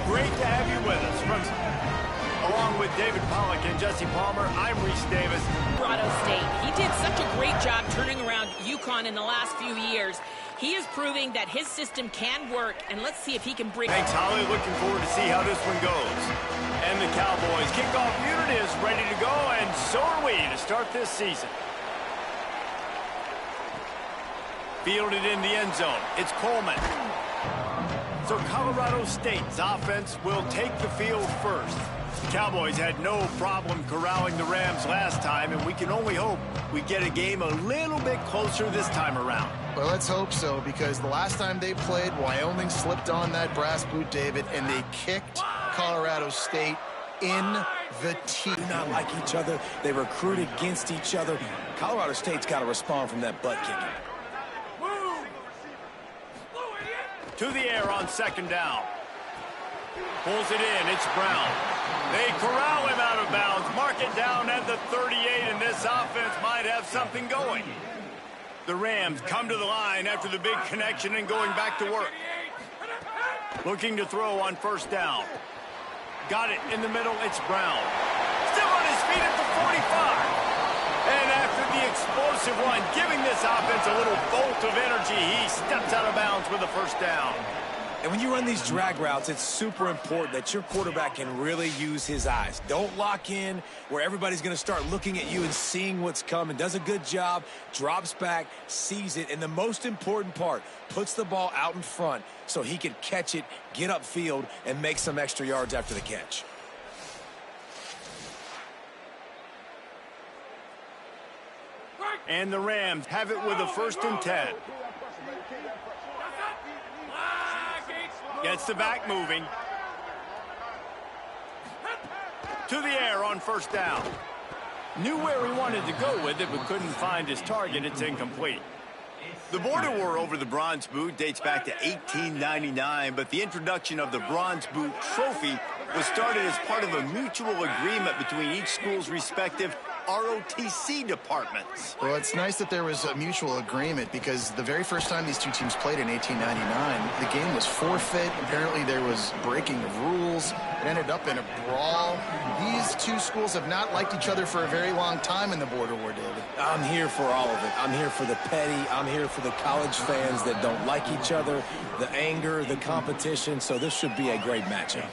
great to have you with us. Along with David Pollack and Jesse Palmer, I'm Reese Davis. Colorado State. He did such a great job turning around UConn in the last few years. He is proving that his system can work, and let's see if he can bring... Thanks, Holly. Looking forward to see how this one goes. And the Cowboys kickoff unit is ready to go, and so are we to start this season. Fielded in the end zone. It's Coleman. So Colorado State's offense will take the field first. The Cowboys had no problem corralling the Rams last time, and we can only hope we get a game a little bit closer this time around. Well, let's hope so, because the last time they played, Wyoming slipped on that brass boot, David, and they kicked Colorado State in the teeth. Do not like each other. They recruit against each other. Colorado State's got to respond from that butt kicking. To the air on second down. Pulls it in. It's Brown. They corral him out of bounds. Mark it down at the 38, and this offense might have something going. The Rams come to the line after the big connection and going back to work. Looking to throw on first down. Got it in the middle. It's Brown. Still on his feet at the 45. And after the explosive run, giving this offense a little bolt of energy, he steps out of bounds with a first down. And when you run these drag routes, it's super important that your quarterback can really use his eyes. Don't lock in where everybody's going to start looking at you and seeing what's coming. Does a good job, drops back, sees it, and the most important part, puts the ball out in front so he can catch it, get upfield, and make some extra yards after the catch. And the Rams have it with a 1st and 10. Gets the back moving. To the air on first down. Knew where he wanted to go with it, but couldn't find his target. It's incomplete. The border war over the Bronze Boot dates back to 1899, but the introduction of the Bronze Boot trophy was started as part of a mutual agreement between each school's respective ROTC departments. Well, it's nice that there was a mutual agreement, because the very first time these two teams played in 1899, the game was forfeit. Apparently there was breaking of rules. It ended up in a brawl. These two schools have not liked each other for a very long time in the border war, David. I'm here for all of it. I'm here for the petty. I'm here for the college fans that don't like each other, the anger, the competition. So this should be a great matchup.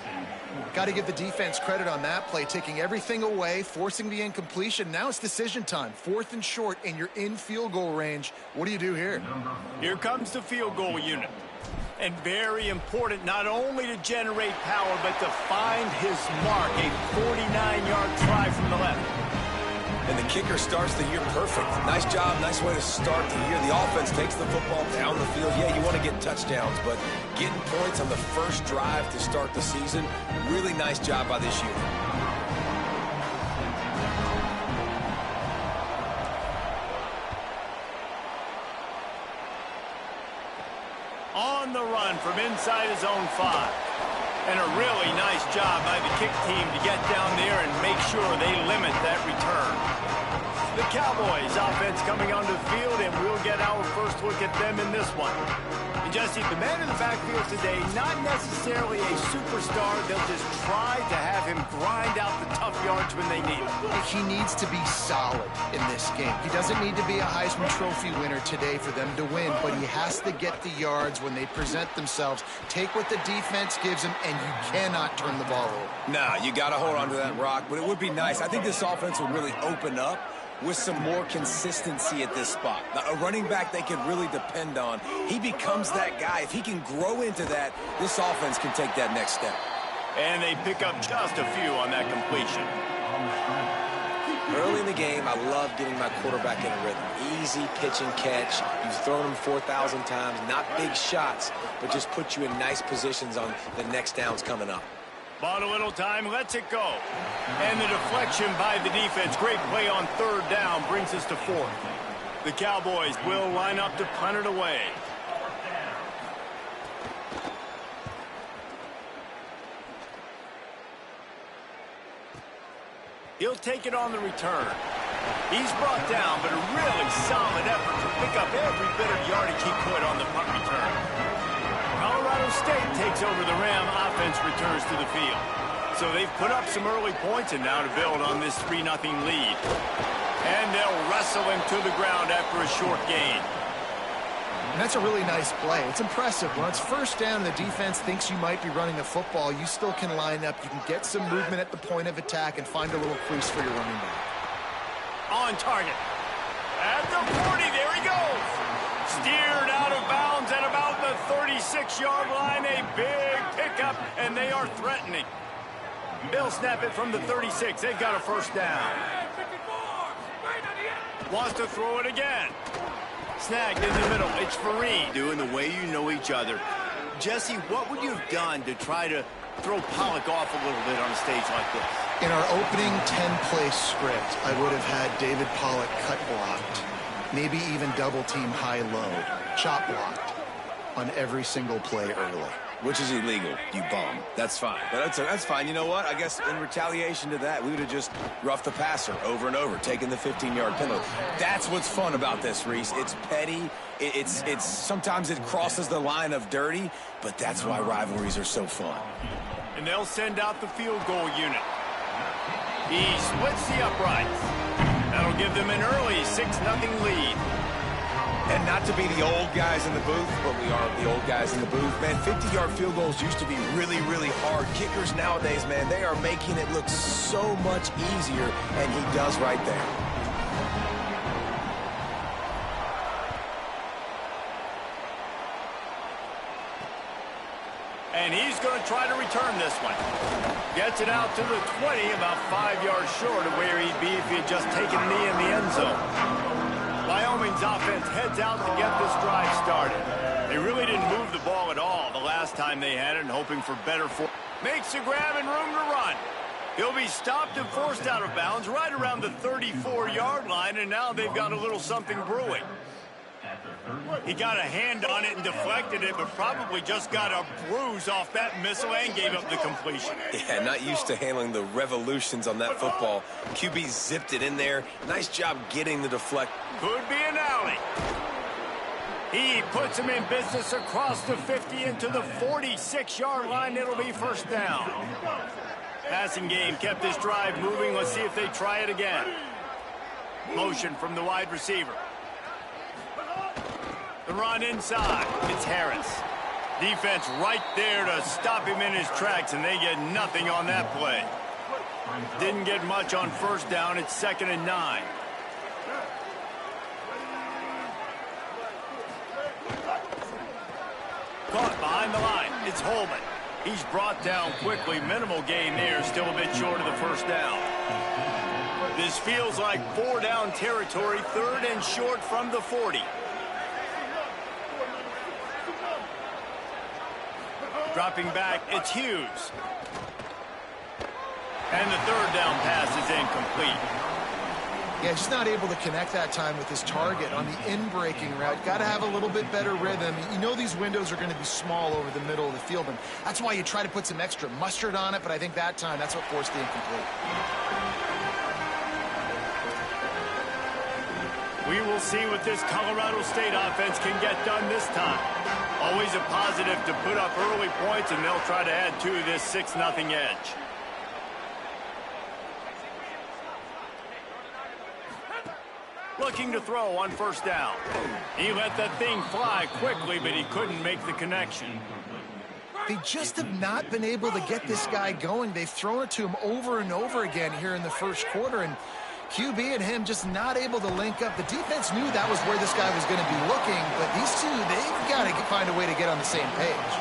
Got to give the defense credit on that play, taking everything away, forcing the incompletion. Now it's decision time. 4th and short, and you're in field goal range. What do you do here? Here comes the field goal unit. And very important, not only to generate power, but to find his mark. A 49-yard try from the left. And the kicker starts the year perfect. Nice job, nice way to start the year. The offense takes the football down the field. Yeah, you want to get touchdowns, but getting points on the first drive to start the season, really nice job by this unit. On the run from inside his own 5. And a really nice job by the kick team to get down there and make sure they limit that return. The Cowboys offense coming onto the field, and we'll get our first look at them in this one. And Jesse, the man in the backfield today, not necessarily a superstar. They'll just try to have him grind out the tough yards when they need it. He needs to be solid in this game. He doesn't need to be a Heisman Trophy winner today for them to win, but he has to get the yards when they present themselves. Take what the defense gives him, and you cannot turn the ball over. Nah, you got to hold on to that rock, but it would be nice. I think this offense will really open up with some more consistency at this spot. Now, a running back they can really depend on. He becomes that guy. If he can grow into that, this offense can take that next step. And they pick up just a few on that completion. Early in the game, I love getting my quarterback in a rhythm. Easy pitch and catch. You've thrown him 4,000 times. Not big shots, but just put you in nice positions on the next downs coming up. Bought a little time, lets it go. And the deflection by the defense. Great play on 3rd down brings us to 4th. The Cowboys will line up to punt it away. He'll take it on the return. He's brought down, but a really solid effort to pick up every bit of yardage he could on the punt return. Colorado State takes over the Ram. Offense returns to the field. So they've put up some early points and now to build on this 3-0 lead. And they'll wrestle him to the ground after a short gain. And that's a really nice play. It's impressive. When it's first down and the defense thinks you might be running a football, you still can line up. You can get some movement at the point of attack and find a little crease for your running back. On target. At the 40, there he goes. Steered out of bounds at about the 36-yard line. A big pickup, and they are threatening. They'll snap it from the 36. They've got a first down. Wants to throw it again. Snagged in the middle. It's Fareed. Doing the way you know each other. Jesse, what would you have done to try to throw Pollock off a little bit on a stage like this? In our opening 10-play script, I would have had David Pollock cut blocked. Maybe even double-team high-low. Chop blocked on every single play early. Which is illegal, you bum. That's fine. But that's fine. You know what? I guess in retaliation to that, we would have just roughed the passer over and over, taking the 15-yard penalty. That's what's fun about this, Reese. It's petty. It's sometimes it crosses the line of dirty, but that's why rivalries are so fun. And they'll send out the field goal unit. He splits the uprights. That'll give them an early 6-0 lead. And not to be the old guys in the booth, but we are the old guys in the booth. Man, 50-yard field goals used to be really, really hard. Kickers nowadays, man, they are making it look so much easier, and he does right there. And he's going to try to return this one. Gets it out to the 20, about 5 yards short of where he'd be if he had just taken a knee in the end zone. Wyoming's offense heads out to get this drive started. They really didn't move the ball at all the last time they had it, and hoping for better form. Makes a grab and room to run. He'll be stopped and forced out of bounds right around the 34-yard line, and now they've got a little something brewing. He got a hand on it and deflected it, but probably just got a bruise off that missile and gave up the completion. Yeah, not used to handling the revolutions on that football. QB zipped it in there. Nice job getting the deflect. Could be an alley. He puts him in business across the 50 into the 46-yard line. It'll be first down. Passing game kept this drive moving. Let's see if they try it again. Motion from the wide receiver. The run inside. It's Harris. Defense right there to stop him in his tracks, and they get nothing on that play. Didn't get much on first down. It's 2nd and 9. Caught behind the line. It's Holman. He's brought down quickly. Minimal gain there. Still a bit short of the first down. This feels like 4-down territory. 3rd and short from the 40. Dropping back, it's Hughes. And the 3rd down pass is incomplete. Yeah, just not able to connect that time with his target on the in-breaking route. Got to have a little bit better rhythm. You know these windows are going to be small over the middle of the field, and that's why you try to put some extra mustard on it, but I think that time, that's what forced the incomplete. We will see what this Colorado State offense can get done this time. Always a positive to put up early points, and they'll try to add to this 6-0 edge. Looking to throw on first down. He let that thing fly quickly, but he couldn't make the connection. They just have not been able to get this guy going. They've thrown it to him over and over again here in the first quarter, and QB and him just not able to link up. The defense knew that was where this guy was going to be looking, but these two, they've got to find a way to get on the same page.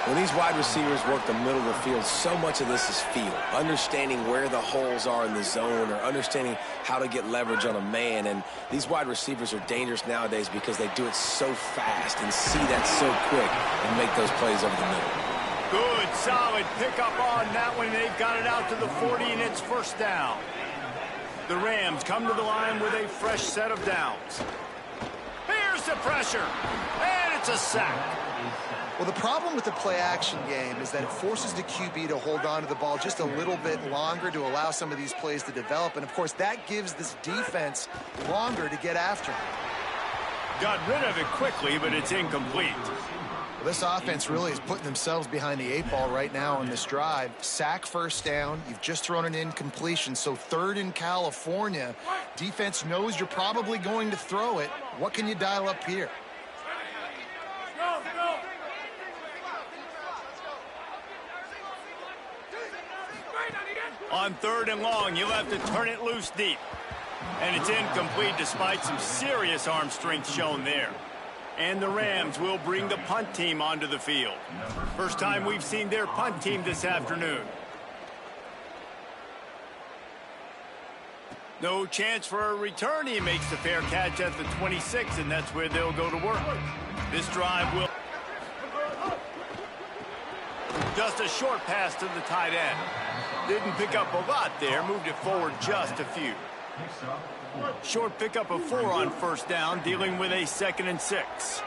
When these wide receivers work the middle of the field, so much of this is feel. Understanding where the holes are in the zone, or understanding how to get leverage on a man. And these wide receivers are dangerous nowadays because they do it so fast and see that so quick and make those plays over the middle. Good, solid pickup on that one. They've got it out to the 40, and it's first down. The Rams come to the line with a fresh set of downs. Here's the pressure, and it's a sack. Well, the problem with the play-action game is that it forces the QB to hold on to the ball just a little bit longer to allow some of these plays to develop. And, of course, that gives this defense longer to get after him. Got rid of it quickly, but it's incomplete. Well, this offense really is putting themselves behind the 8 ball right now on this drive. Sack first down. You've just thrown an incompletion, so 3rd in California. Defense knows you're probably going to throw it. What can you dial up here? On 3rd and long, you'll have to turn it loose deep. And it's incomplete despite some serious arm strength shown there. And the Rams will bring the punt team onto the field. First time we've seen their punt team this afternoon. No chance for a return. He makes the fair catch at the 26, and that's where they'll go to work. This drive will... Just a short pass to the tight end. Didn't pick up a lot there, moved it forward just a few. Short pickup of 4 on 1st down, dealing with a 2nd and 6.